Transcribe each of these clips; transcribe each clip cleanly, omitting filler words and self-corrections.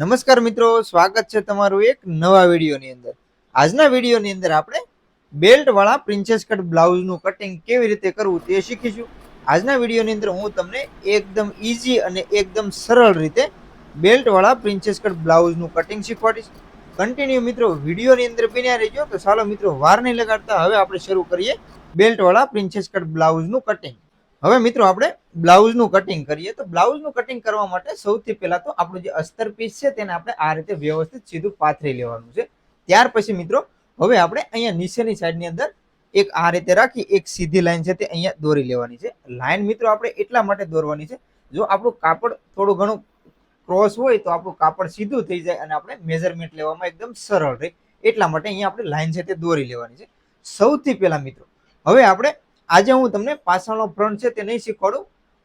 નમસ્કાર મિત્રો, સ્વાગત છે તમારું એક નવા વિડીયોની અંદર. આજના વિડીયોની અંદર આપણે બેલ્ટ વાળા પ્રિન્સેસ કટ બ્લાઉઝનું કટિંગ કેવી રીતે કરવું તે શીખીશું. આજના વિડીયોની અંદર હું તમને એકદમ ઈઝી અને એકદમ સરળ રીતે બેલ્ટ વાળા પ્રિન્સેસ કટ બ્લાઉઝનું કટિંગ શીખવાડીશ. કન્ટિન્યુ મિત્રો વિડીયોની અંદર બન્યા રહેજો. તો ચાલો મિત્રો વાર નહીં લગાડતા હવે આપણે શરૂ કરીએ બેલ્ટ વાળા પ્રિન્સેસ કટ બ્લાઉઝનું કટિંગ. હવે મિત્રો આપણે બ્લાઉઝનું કટિંગ કરીએ. તો બ્લાઉઝનું કટિંગ કરવા માટે સૌથી પહેલા તો આપણું જે અસ્તર પીસ છે તેને આપણે આ રીતે વ્યવસ્થિત સીધું પાથરી લેવાનું છે. ત્યાર પછી મિત્રો હવે આપણે અહીંયા નીચેની સાઈડની અંદર એક આ રીતે રાખી એક સીધી લાઈન છે તે અહીંયા દોરી લેવાની છે. લાઈન મિત્રો આપણે એટલા માટે દોરવાની છે, જો આપણું કાપડ થોડું ઘણું ક્રોસ હોય તો આપણું કાપડ સીધું થઈ જાય અને આપણે મેઝરમેન્ટ લેવામાં એકદમ સરળ રહે, એટલા માટે અહીંયા આપણે લાઈન છે તે દોરી લેવાની છે. સૌથી પહેલા મિત્રો હવે આપણે આજે હું તમને પાછળનો ફ્રન્ટ છે તે નહીં શીખવાડું,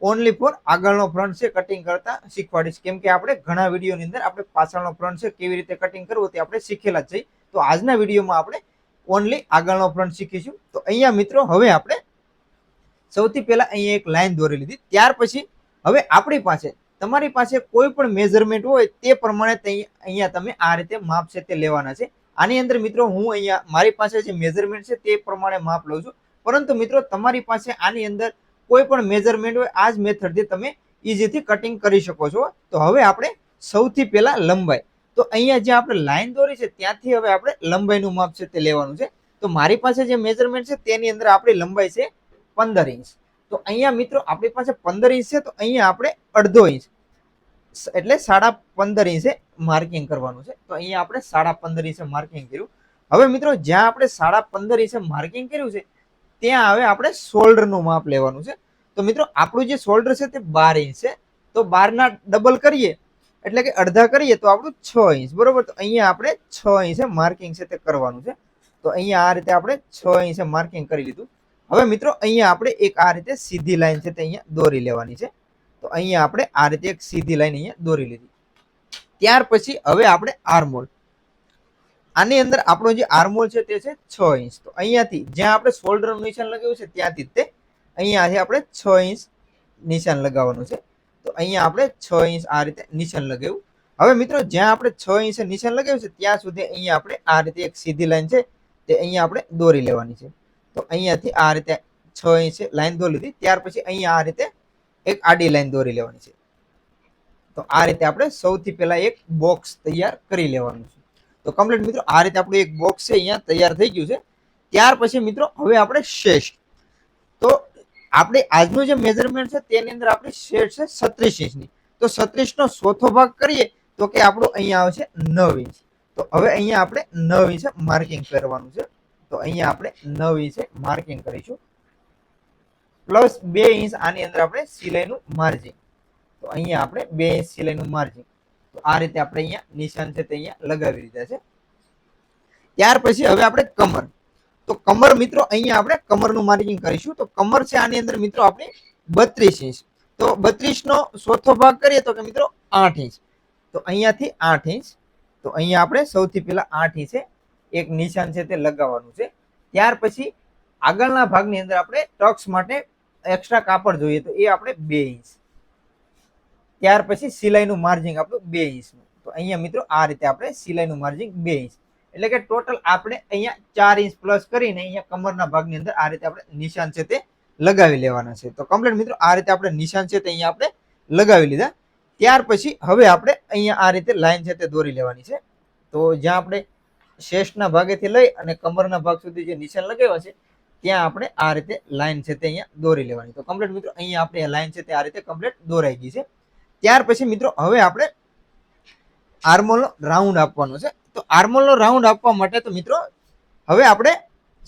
ઓનલી ફોર આગળનો ફ્રન્ટ છે કટિંગ કરતા શીખવાડીશ. કેમ કે આપણે ઘણા વિડીયોની અંદર આપણે પાછળનો ફ્રન્ટ છે કેવી રીતે કટિંગ કરવું તે આપણે શીખેલા જ છે. તો આજના વિડીયોમાં આપણે ઓનલી આગળનો ફ્રન્ટ શીખીશું. તો અહીંયા મિત્રો હવે આપણે સૌથી પહેલા અહીંયા એક લાઈન દોરી લીધી. ત્યાર પછી હવે આપણી પાસે તમારી પાસે કોઈ પણ મેઝરમેન્ટ હોય તે પ્રમાણે અહીંયા તમે આ રીતે માપ છે તે લેવાના છે. આની અંદર મિત્રો હું અહીંયા મારી પાસે જે મેઝરમેન્ટ છે તે પ્રમાણે માપ લઉં છું. પરંતુ મિત્રો તમારી પાસે આની અંદર કોઈ પણ મેઝરમેન્ટ હોય આ જ મેથડથી તમે ઇઝીથી કટિંગ કરી શકો છો. તો હવે આપણે સૌથી પહેલા લંબાઈ, તો અહીંયા જે આપણે લાઈન દોરી છે ત્યાંથી હવે આપણે લંબાઈનું માપ છે તે લેવાનું છે. તો મારી પાસે જે મેઝરમેન્ટ છે તેની અંદર આપણી લંબાઈ છે 15 ઇંચ. તો અહીંયા મિત્રો આપણી પાસે 15 ઇંચ છે, તો અહીંયા આપણે અડધો ઇંચ એટલે 15.5 ઇંચે માર્કિંગ કરવાનું છે. તો અહીંયા આપણે 15.5 ઇંચે માર્કિંગ કર્યું. હવે મિત્રો જ્યાં આપણે 15.5 ઇંચે માર્કિંગ કર્યું છે ત્યાં હવે આપણે શોલ્ડરનું માપ લેવાનું છે. તો મિત્રો આપણું જે શોલ્ડર છે તે 12 ઇંચ છે. તો 12 ના ડબલ કરીએ એટલે કે અડધા કરીએ તો આપણું 6 ઇંચ, બરોબર. તો અહીંયા આપણે 6 ઇંચે માર્કિંગ છે તે કરવાનું છે. તો અહીંયા આ રીતે આપણે 6 ઇંચે માર્કિંગ કરી લીધું. હવે મિત્રો અહીંયા આપણે એક આ રીતે સીધી લાઈન છે તે અહીંયા દોરી લેવાની છે. તો અહીંયા આપણે આ રીતે એક સીધી લાઈન અહીંયા દોરી લીધી. ત્યાર પછી હવે આપણે આર્મહોલ, આની અંદર આપણો જે આર્મહોલ છે તે છે 6 ઇંચ. તો અહીંયાથી જ્યાં આપણે શોલ્ડરનું નિશાન લગાવ્યું છે ત્યાંથી તે અહીંયાથી આપણે 6 ઇંચ નિશાન લગાવવાનું છે. તો અહીંયા આપણે 6 ઇંચ આ રીતે નિશાન લગાવ્યું. હવે મિત્રો જ્યાં આપણે 6 ઇંચ નિશાન લગાવ્યું છે ત્યાં સુધી અહીંયા આપણે આ રીતે એક સીધી લાઈન છે તે અહીંયા આપણે દોરી લેવાની છે. તો અહીંયાથી આ રીતે 6 ઇંચ લાઈન દોરી લીધી. ત્યાર પછી અહીંયા આ રીતે એક આડી લાઈન દોરી લેવાની છે. તો આ રીતે આપણે સૌથી પહેલા એક બોક્સ તૈયાર કરી લેવાનું છે. તો કમ્પ્લીટ મિત્રો આ રીતે આપણું એક બોક્સ છે અહીંયા તૈયાર થઈ ગયું છે. ત્યાર પછી મિત્રો હવે આપણે શેષ, તો આપણે આજનું જે મેઝરમેન્ટ છે તેની અંદર આપણી શેષ છે 36 ઇંચની. તો 36 નો ચોથો ભાગ કરીએ તો કે આપણું અહીંયા આવશે 9 ઇંચ. તો હવે અહીંયા આપણે 9 ઇંચે માર્કિંગ કરવાનું છે. તો અહીંયા આપણે 9 ઇંચે માર્કિંગ કરીશું, પ્લસ 2 ઇંચ આની અંદર આપણે સિલાઈનું માર્જિન. તો અહીંયા આપણે 2 ઇંચ સિલાઈનું માર્જિન. તો આ રીતે આપણે અહીંયા નિશાન છે તે અહીંયા લગાવી દીધા છે. ત્યાર પછી હવે આપણે કમર, તો કમર મિત્રો અહીંયા આપણે કમરનું માર્કિંગ કરીશું. તો કમર છે આની અંદર મિત્રો આપણે 32 ઇંચ. તો 32 નો ચોથો ભાગ કરીએ તો કે મિત્રો 8 ઇંચ. તો અહીંયાથી 8 ઇંચ. તો અહીંયા આપણે સૌથી પહેલા 8 ઇંચે એક નિશાન છે તે લગાવવાનું છે. ત્યાર પછી આગળના ભાગની અંદર આપણે ટક્સ માટે એક્સ્ટ્રા કાપડ જોઈએ તો એ આપણે 2 ઇંચ. ત્યાર પછી સિલાઈનું માર્જિન આપણું 2 ઇંચનું. તો અહીંયા મિત્રો આ રીતે આપણે સિલાઈનું માર્જિન 2 ઇંચ, એટલે કે ટોટલ આપણે અહીંયા 4 ઇંચ પ્લસ કરીને અહીંયા કમરના ભાગની અંદર આ રીતે આપણે નિશાન છે તે લગાવી લેવાના છે. તો કમ્પ્લીટ મિત્રો આ રીતે આપણે નિશાન છે તે અહીંયા આપણે લગાવી લીધા. ત્યાર પછી હવે આપણે અહીંયા આ રીતે લાઈન છે તે દોરી લેવાની છે. તો જ્યાં આપણે શેષના ભાગેથી લઈ અને કમરના ભાગ સુધી જે નિશાન લગાવ્યા છે ત્યાં આપણે આ રીતે લાઈન છે તે અહીંયા દોરી લેવાની. તો કમ્પ્લીટ મિત્રો અહીંયા આપણે લાઈન છે તે આ રીતે કમ્પ્લીટ દોરાઈ ગઈ છે. ત્યાર પછી મિત્રો હવે આપણે આર્મહોલનો રાઉન્ડ આપવાનો છે. તો આર્મહોલનો રાઉન્ડ આપવા માટે તો મિત્રો હવે આપણે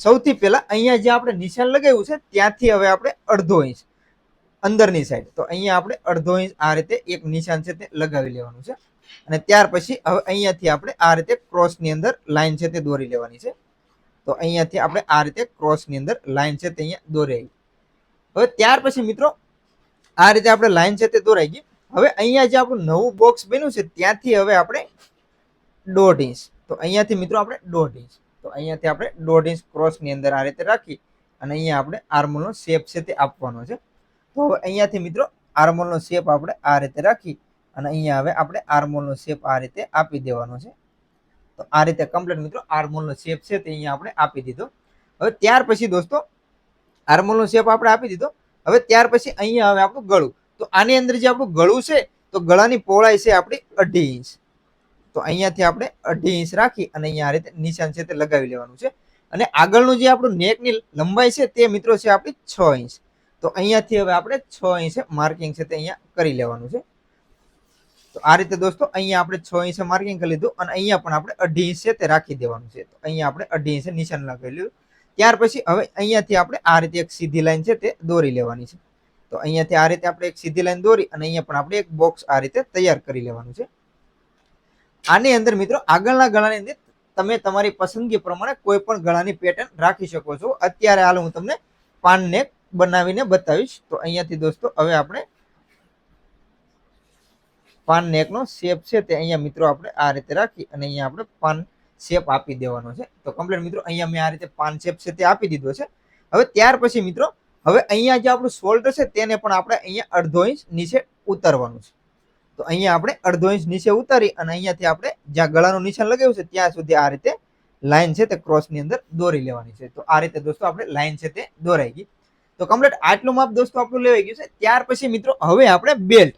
સૌથી પહેલા અહીંયા જે આપણે નિશાન લગાવ્યું છે ત્યાંથી હવે આપણે અડધો ઇંચ અંદરની સાઈડ, તો અહીંયા આપણે અડધો ઇંચ આ રીતે એક નિશાન છે તે લગાવી લેવાનું છે. અને ત્યાર પછી હવે અહીંયાથી આપણે આ રીતે ક્રોસની અંદર લાઈન છે તે દોરી લેવાની છે. તો અહીંયાથી આપણે આ રીતે ક્રોસની અંદર લાઈન છે તે અહીંયા દોરાઈ. હવે ત્યાર પછી મિત્રો આ રીતે આપણે લાઈન છે તે દોરાઈ ગઈ. હવે અહીંયા જે આપણું નવું બોક્સ બન્યું છે ત્યાંથી હવે આપણે 1.5 ઇંચ. તો અહીંયાથી મિત્રો આપણે 1.5 ઇંચ. તો અહીંયાથી આપણે 1.5 ઇંચ ક્રોસની અંદર આ રીતે રાખી અને અહીંયા આપણે આર્મહોલનો શેપ છે તે આપવાનો છે. તો હવે અહીંયાથી મિત્રો આર્મહોલનો શેપ આપણે આ રીતે રાખી અને અહીંયા હવે આપણે આર્મોલનો શેપ આ રીતે આપી દેવાનો છે. તો આ રીતે કમ્પ્લીટ મિત્રો આર્મોલનો શેપ છે તે અહીંયા આપણે આપી દીધો. હવે ત્યાર પછી દોસ્તો આર્મોલનો શેપ આપણે આપી દીધો. હવે ત્યાર પછી અહીંયા હવે આપણું ગળું. તો આની અંદર જે આપણું ગળું છે તો ગળાની પહોળાઈ છે આપણી 2.5 ઇંચ. તો અહીંયાથી આપણે 2.5 ઇંચ રાખી અને અહીંયા આ રીતે નિશાન છે તે લગાવી લેવાનું છે. અને આગળનું જે આપણું નેકની લંબાઈ છે તે મિત્રો છે આપણી 6 ઇંચ. તો અહીંયાથી હવે આપણે 6 ઇંચ માર્કિંગ છે તે અહીંયા કરી લેવાનું છે. તો આ રીતે દોસ્તો અહીંયા આપણે 6 ઇંચ માર્કિંગ કરી લીધું અને અહીંયા પણ આપણે 2.5 ઇંચ છે તે રાખી દેવાનું છે. તો અહીંયા આપણે 2.5 ઇંચ નિશાન લગાવી લીધું. ત્યાર પછી હવે અહીંયાથી આપણે આ રીતે એક સીધી લાઈન છે તે દોરી લેવાની છે. તો અહીંયાથી આ રીતે આપણે એક સીધી લાઈન દોરી અને અહીંયા પણ આપણે એક બોક્સ આ રીતે તૈયાર કરી લેવાનું છે. આની અંદર મિત્રો આગળના ગળાની અંદર તમે તમારી પસંદગી પ્રમાણે કોઈ પણ ગળાની પેટર્ન રાખી શકો છો. અત્યારે હાલ હું તમને પાન નેક બનાવીને બતાવીશ. તો અહીંયાથી દોસ્તો હવે આપણે પાન નેકનો શેપ છે તે અહીંયા મિત્રો આપણે આ રીતે રાખી અને અહીંયા આપણે પાન શેપ આપી દેવાનો છે. તો કમ્પ્લીટ મિત્રો અહીંયા મેં આ રીતે પાન શેપ છે તે આપી દીધો છે. હવે ત્યાર પછી મિત્રો હવે અહીંયા જે આપણું શોલ્ડર છે તેને પણ આપણે અહીંયા 1/2 ઇંચ નીચે ઉતારવાનું છે. તો અહીંયા આપણે 1/2 ઇંચ નીચે ઉતારી અને અહીંયાથી આપણે જ્યાં ગળાનું નિશાન લગાવ્યું છે ત્યાં સુધી આ રીતે લાઈન છે તે ક્રોસની અંદર દોરી લેવાની છે. તો આ રીતે દોસ્તો આપણે લાઈન છે તે દોરાઈ ગઈ. તો કમ્પ્લીટ આટલું માપ દોસ્તો આપણું લેવાઈ ગયું છે. ત્યાર પછી મિત્રો હવે આપણે બેલ્ટ.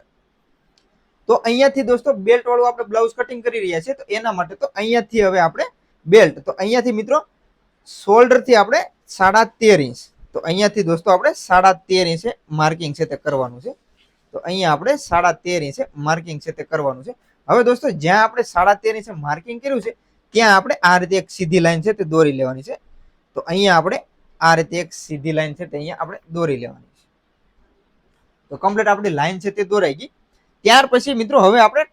તો અહીંયાથી દોસ્તો બેલ્ટ વાળું આપણે બ્લાઉઝ કટિંગ કરી રહ્યા છીએ. તો એના માટે તો અહીંયાથી હવે આપણે બેલ્ટ. તો અહીંયાથી મિત્રો શોલ્ડર થી આપણે 13.5 ઇંચ. તો અહીંયાથી દોસ્તો આપણે 13.5 ઇંચે માર્કિંગ છે તે કરવાનું છે. તો અહીંયા આપણે 13.5 ઇંચે માર્કિંગ છે તે કરવાનું છે. હવે દોસ્તો જ્યાં આપણે 13.5 ઇંચે માર્કિંગ કર્યું છે ત્યાં આપણે આ રીતે એક સીધી લાઈન છે તે દોરી લેવાની છે. તો અહીંયા આપણે આ રીતે એક સીધી લાઈન છે તે અહીંયા આપણે દોરી લેવાની છે. તો કમ્પ્લીટ આપણી લાઈન છે તે દોરાઈ ગઈ. ત્યાર પછી મિત્રો હવે આપણે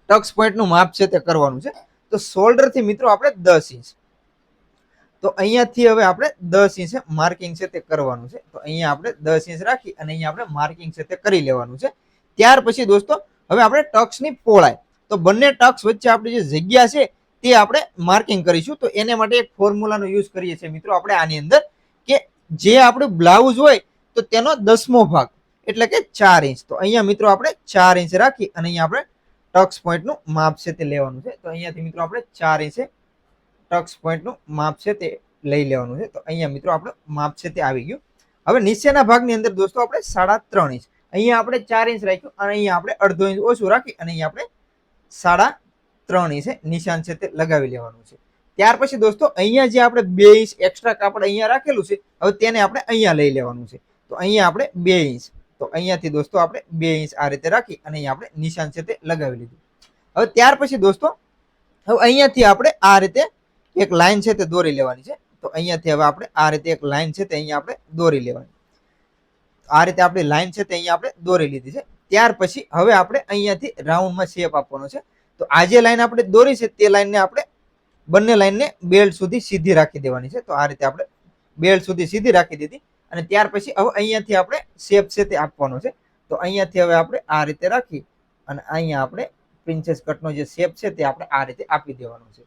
ટક્સ પોઈન્ટનું માપ છે તે કરવાનું છે. તો શોલ્ડર થી મિત્રો આપણે 10 ઇંચ. તો અહીંયાથી હવે આપણે 10 ઇંચ માર્કિંગ છે તે કરવાનું છે. તો અહીંયા આપણે 10 ઇંચ રાખી અને અહીંયા આપણે માર્કિંગ છે તે કરી લેવાનું છે. ત્યાર પછી દોસ્તો હવે આપણે ટક્સની પહોળાઈ. તો બંને ટક્સ વચ્ચે આપણી જે જગ્યા છે તે આપણે માર્કિંગ કરીશું. તો એને માટે એક ફોર્મ્યુલાનો યુઝ કરીએ છીએ મિત્રો આપણે આની અંદર, કે જે આપણું બ્લાઉઝ હોય તો તેનો 10મો ભાગ એટલે કે 4 ઇંચ. તો અહીંયા મિત્રો આપણે 4 ઇંચ રાખી અને અહીંયા આપણે ટક્સ પોઈન્ટનું માપ છે તે લેવાનું છે. તો અહીંયાથી મિત્રો આપણે 4 ઇંચે ટક્સ પોઈન્ટનું માપ છે તે લઈ લેવાનું છે. તો અહીંયા મિત્રો આપણે માપ છે તે આવી ગયું. હવે નીચેના ભાગની અંદર દોસ્તો આપણે 3.5 ઇંચ. અહીંયા આપણે 4 ઇંચ રાખ્યું અને અહીંયા આપણે 1/2 ઇંચ ઓછું રાખી અને અહીંયા આપણે 3.5 ઇંચે નિશાન છે તે લગાવી લેવાનું છે. ત્યાર પછી દોસ્તો અહીંયા જે આપણે 2 ઇંચ એક્સ્ટ્રા કાપડ અહીંયા રાખેલું છે હવે તેને આપણે અહીંયા લઈ લેવાનું છે. તો અહીંયા આપણે 2 ઇંચ. તો અહીંયાથી દોસ્તો આપણે 2 ઇંચ આ રીતે રાખી અને અહીંયા આપણે નિશાન છે તે લગાવી લીધું. હવે ત્યાર પછી દોસ્તો હવે અહીંયાથી આપણે આ રીતે એક લાઈન છે તે દોરી લેવાની છે. તો અહીંયાથી હવે આપણે આ રીતે એક લાઈન છે તે અહીંયા આપણે દોરી લેવાની. આ રીતે આપણી લાઈન છે તે અહીંયા આપણે દોરી લીધી છે. ત્યાર પછી હવે આપણે અહીંયાથી રાઉન્ડમાં શેપ આપવાનો છે. તો આ જે લાઈન આપણે દોરી છે તે લાઈનને આપણે બંને લાઈનને બેલ્ટ સુધી સીધી રાખી દેવાની છે. તો આ રીતે આપણે બેલ્ટ સુધી સીધી રાખી દીધી અને ત્યાર પછી હવે અહીંયાથી આપણે શેપ છે તે આપવાનો છે. તો અહીંયાથી હવે આપણે આ રીતે રાખી અને અહીંયા આપણે પ્રિન્સેસ કટનો જે શેપ છે તે આપણે આ રીતે આપી દેવાનો છે.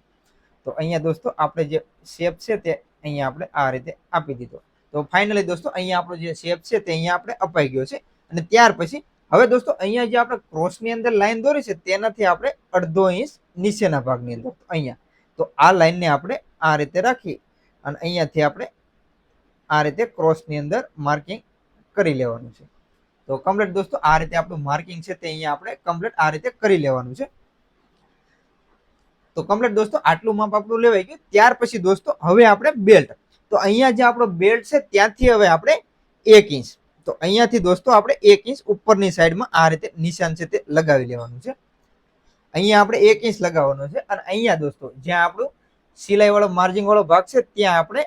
તો અહીંયા દોસ્તો આપણે જે શેપ છે તે અહીંયા આપણે આ રીતે આપી દીધો. તો ફાઇનલી દોસ્તો અહીંયા આપણો જે શેપ છે તે અહીંયા આપણે અપાઈ ગયો છે. અને ત્યાર પછી હવે દોસ્તો અહીંયા જે આપણે ક્રોસની અંદર લાઈન દોરી છે તેનાથી આપણે 1/2 ઇંચ નીચેના ભાગની અંદર અહીંયા. તો આ લાઈનને આપણે આ રીતે રાખી અને અહીંયાથી આપણે આ રીતે ક્રોસની અંદર માર્કિંગ કરી લેવાનું છે. તો કમ્પ્લીટ દોસ્તો આ રીતે આપણું માર્કિંગ છે તે અહીંયા આપણે કમ્પ્લીટ આ રીતે કરી લેવાનું છે. તો કમ્પ્લીટ દોસ્તો આટલું માપ આપણું લેવાઈ ગયું. ત્યાર પછી દોસ્તો હવે આપણે બેલ્ટ. તો અહીંયા જે આપણો બેલ્ટ છે ત્યાંથી હવે આપણે 1 ઇંચ. તો અહીંયાથી દોસ્તો આપણે 1 ઇંચ ઉપરની સાઈડમાં આ રીતે નિશાન છે તે લગાવી લેવાનું છે. અહીંયા આપણે 1 ઇંચ લગાવવાનો છે અને અહીંયા દોસ્તો જ્યાં આપણું સિલાઈ વાળો માર્જિંગ વાળો ભાગ છે ત્યાં આપણે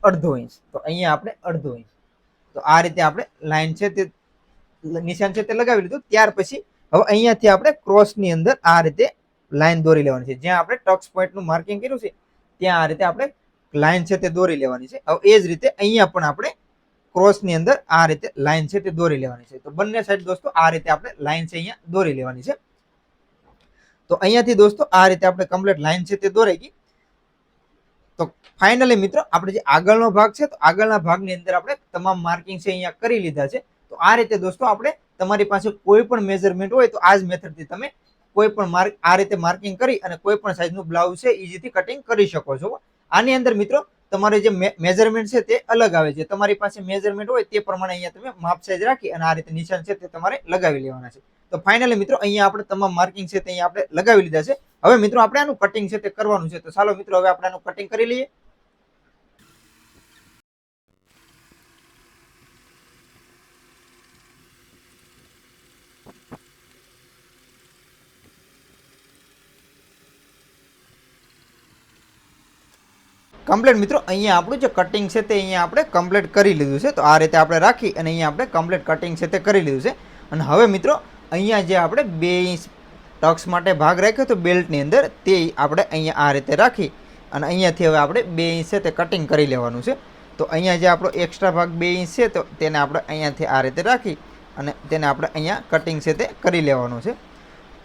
1/2 ઇંચ. તો અહીંયા આપણે 1/2 ઇંચ. તો આ રીતે આપણે લાઈન છે તે નિશાન છે તે લગાવી લીધું. ત્યાર પછી હવે અહીંયાથી આપણે ક્રોસની અંદર આ રીતે લાઈન દોરી લેવાની છે. જ્યાં આપણે ટક્સ પોઈન્ટનું માર્કિંગ કર્યું છે ત્યાં આ રીતે આપણે લાઈન છે તે દોરી લેવાની છે. હવે એ જ રીતે અહીંયા પણ આપણે ક્રોસની અંદર આ રીતે લાઈન છે તે દોરી લેવાની છે. તો બંને સાઈડ દોસ્તો આ રીતે આપણે લાઈન છે અહીંયા દોરી લેવાની છે. તો અહીંયાથી દોસ્તો આ રીતે આપણે કમ્પ્લીટ લાઈન છે તે દોરાઈ ગઈ. તો ફાઇનલી મિત્રો આપણે જે આગળનો ભાગ છે તો આગળના ભાગની અંદર આપણે તમામ માર્કિંગ છે અહીંયા કરી લીધા છે. તો આ રીતે દોસ્તો આપણે તમારી પાસે કોઈ પણ મેઝરમેન્ટ હોય તો આ જ મેથડથી તમે કોઈ પણ આ રીતે માર્કિંગ કરી અને કોઈ પણ સાઈઝનું બ્લાઉઝ છે ઇઝીથી કટિંગ કરી શકો છો. આની અંદર મિત્રો તમારે જે મેઝરમેન્ટ છે તે અલગ આવે છે. તમારી પાસે મેઝરમેન્ટ હોય તે પ્રમાણે અહીંયા તમે માપ સાઈઝ રાખી અને આ રીતે નિશાન છે તે તમારે લગાવી લેવાના છે. તો ફાઇનલી મિત્રો અહીંયા આપણે તમામ માર્કિંગ છે તે અહીંયા આપણે લગાવી લીધા છે. હવે મિત્રો આપણે આનું કટિંગ છે તે કરવાનું છે. તો ચાલો મિત્રો હવે આપણે આનું કટિંગ કરી લઈએ. કમ્પ્લીટ મિત્રો અહીંયા આપણું જે કટિંગ છે તે અહીંયા આપણે કમ્પ્લીટ કરી લીધું છે. તો આ રીતે આપણે રાખી અને અહીંયા આપણે કમ્પ્લીટ કટિંગ છે તે કરી લીધું છે. અને હવે મિત્રો અહીંયા જે આપણે 2 ઇંચ ટક્સ માટે ભાગ રાખ્યો તો બેલ્ટની અંદર તે આપણે અહીંયા આ રીતે રાખી અને અહીંયાથી હવે આપણે 2 ઇંચ છે તે કટિંગ કરી લેવાનું છે. તો અહીંયા જે આપણો એક્સ્ટ્રા ભાગ 2 ઇંચ છે તો તેને આપણે અહીંયાથી આ રીતે રાખી અને તેને આપણે અહીંયા કટિંગ છે તે કરી લેવાનું છે.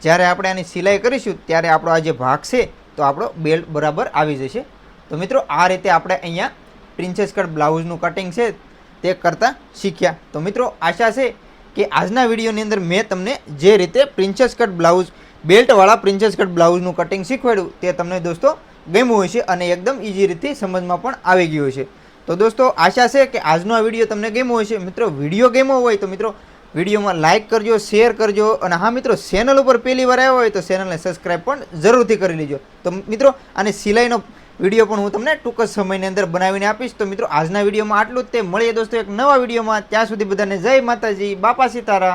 જ્યારે આપણે આની સિલાઈ કરીશું ત્યારે આપણો આ જે ભાગ છે તો આપણો બેલ્ટ બરાબર આવી જશે. તો મિત્રો આ રીતે આપણે અહીંયા પ્રિન્સેસ કટ બ્લાઉઝનું કટિંગ છે તે કરતાં શીખ્યા. તો મિત્રો આશા છે કે આજના વિડીયોની અંદર મેં તમને જે રીતે પ્રિન્સેસ કટ બ્લાઉઝ બેલ્ટવાળા પ્રિન્સેસ કટ બ્લાઉઝનું કટિંગ શીખવાડ્યું તે તમને દોસ્તો ગમ્યું હશે અને એકદમ ઇઝી રીતે સમજમાં પણ આવી ગયું છે. તો દોસ્તો આશા છે કે આજનો આ વિડીયો તમને ગમ્યો હશે. મિત્રો વિડીયો ગમ્યો હોય તો મિત્રો વિડીયોમાં લાઇક કરજો, શેર કરજો અને હા મિત્રો ચેનલ ઉપર પહેલી વાર આવ્યો હોય તો ચેનલને સબસ્ક્રાઈબ પણ જરૂરથી કરી લેજો. તો મિત્રો આની સિલાઈનો વિડીયો પણ હું તમને ટૂંક જ સમયની અંદર બનાવીને આપીશ. તો મિત્રો આજના વિડીયોમાં આટલું જ તે. મળીએ દોસ્તો એક નવા વિડીયોમાં. ત્યાં સુધી બધાને જય માતાજી, બાપા સીતારામ.